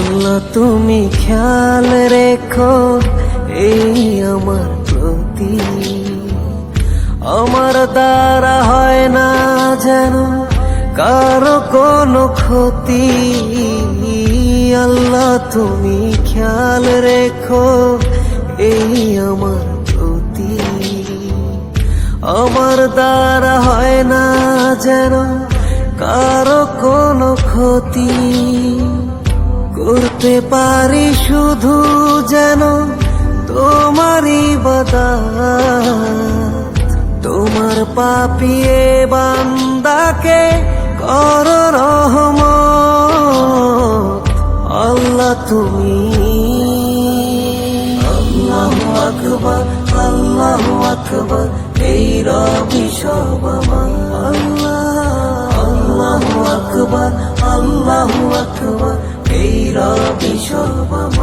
আল্লাহ তুমি খেয়াল রেখো এই আমার প্রতি, আমার দ্বারা হয় না যেন কারো কোনো ক্ষতি। আল্লাহ তুমি খেয়াল রেখো এই আমার প্রতি, আমার দ্বারা হয় না যেন কারো কোনো ক্ষতি। করতে পারি শুধু যেন তোমারই ইবাদত, তোমার পাপিয়ে বান্দাকে কর রহমত। আল্লাহ তুমি আল্লাহু আকবার, আল্লাহু আকবার, এই রবি সব আমার। আল্লাহু আকবার, আল্লাহু আকবার, এই রবি সব আমার।